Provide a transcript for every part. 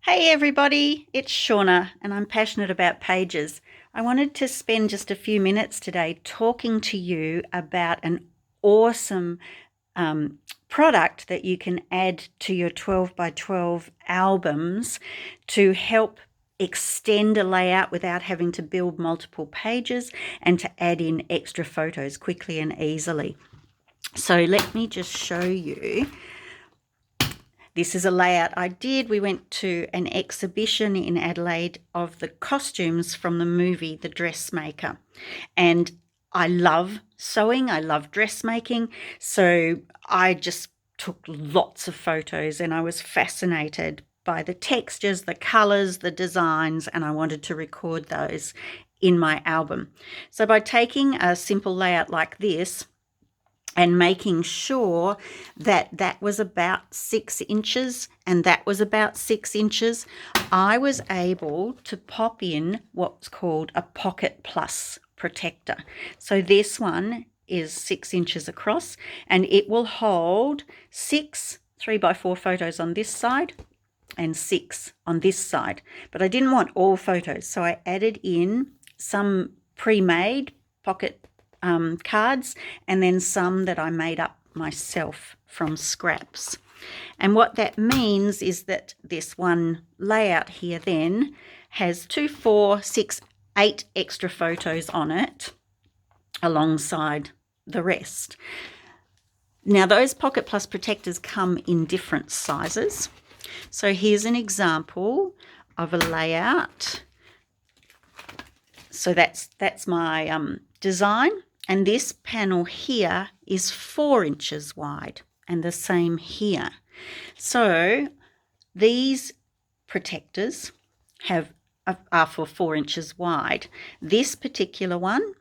Hey everybody, it's Shauna and I'm passionate about pages. I wanted to spend just a few minutes today talking to you about an awesome product that you can add to your 12 by 12 albums to help extend a layout without having to build multiple pages and to add in extra photos quickly and easily. So let me just show you. This is a layout I did. We went to an exhibition in Adelaide of the costumes from the movie The Dressmaker. And I love sewing, I love dressmaking. So I just took lots of photos and I was fascinated by the textures, the colours, the designs, and I wanted to record those in my album. So by taking a simple layout like this, and making sure that that was about 6 inches and that was about 6 inches, I was able to pop in what's called a Pocket Plus protector. So this one is 6 inches across and it will hold 6 3x4 photos on this side and 6 on this side. But I didn't want all photos, so I added in some pre-made pocket cards and then some that I made up myself from scraps. And what that means is that this one layout here then has 2, 4, 6, 8 extra photos on it alongside the rest. Now those Pocket Plus protectors come in different sizes. So here's an example of a layout. So that's my design. And this panel here is 4 inches wide and the same here. So these protectors are for 4 inches wide. This particular one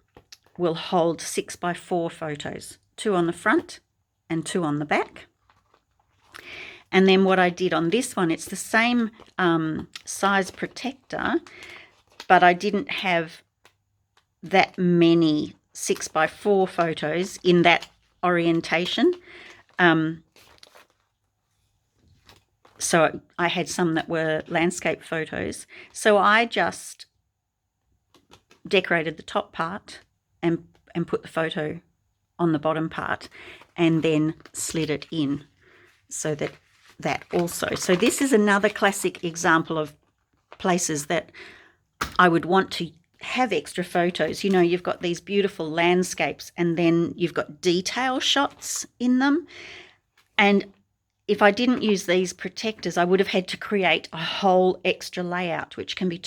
will hold 6x4 photos, 2 on the front and 2 on the back. And then what I did on this one, it's the same size protector, but I didn't have that many 6x4 photos in that orientation. So I had some that were landscape photos. So I just decorated the top part and put the photo on the bottom part and then slid it in so that also. So this is another classic example of places that I would want to have extra photos. You know, you've got these beautiful landscapes and then you've got detail shots in them. And if I didn't use these protectors, I would have had to create a whole extra layout, which can be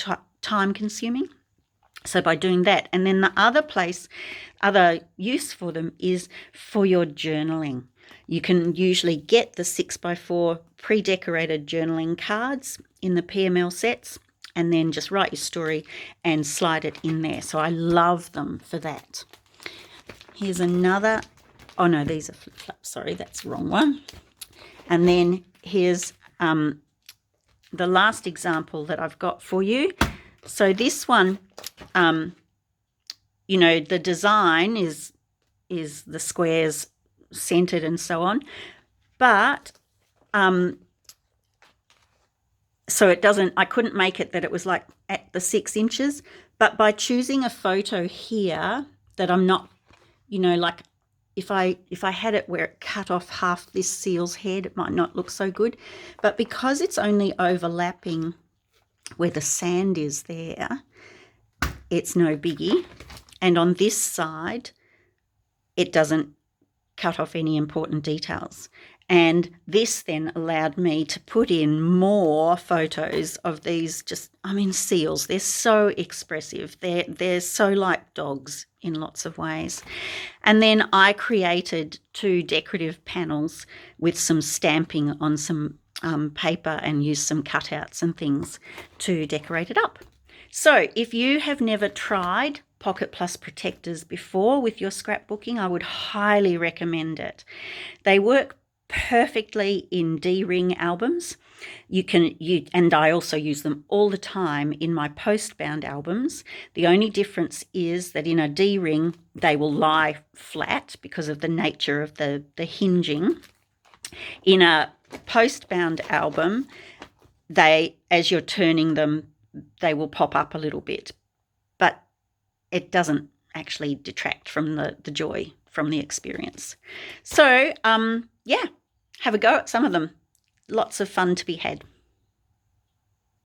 time consuming. So by doing that, and then the other use for them is for your journaling. You can usually get the 6x4 pre-decorated journaling cards in the PML sets and then just write your story and slide it in there. So I love them for that. Here's another. Oh, no, these are flip-flops. Sorry, that's the wrong one. And then here's the last example that I've got for you. So this one, you know, the design is the squares centered and so on. But so it doesn't, I couldn't make it that it was like at the 6 inches, but by choosing a photo here that I'm not, you know, like if I had it where it cut off half this seal's head, it might not look so good. But because it's only overlapping where the sand is there, it's no biggie. And on this side, it doesn't cut off any important details. And this then allowed me to put in more photos of these seals. They're so expressive. They're so like dogs in lots of ways. And then I created 2 decorative panels with some stamping on some paper and used some cutouts and things to decorate it up. So if you have never tried Pocket Plus protectors before with your scrapbooking, I would highly recommend it. They work perfectly in D-ring albums. And I also use them all the time in my post-bound albums. The only difference is that in a D-ring, they will lie flat because of the nature of the hinging. In a post-bound album, as you're turning them, they will pop up a little bit, but it doesn't actually detract from the joy from the experience. So, yeah, have a go at some of them. Lots of fun to be had.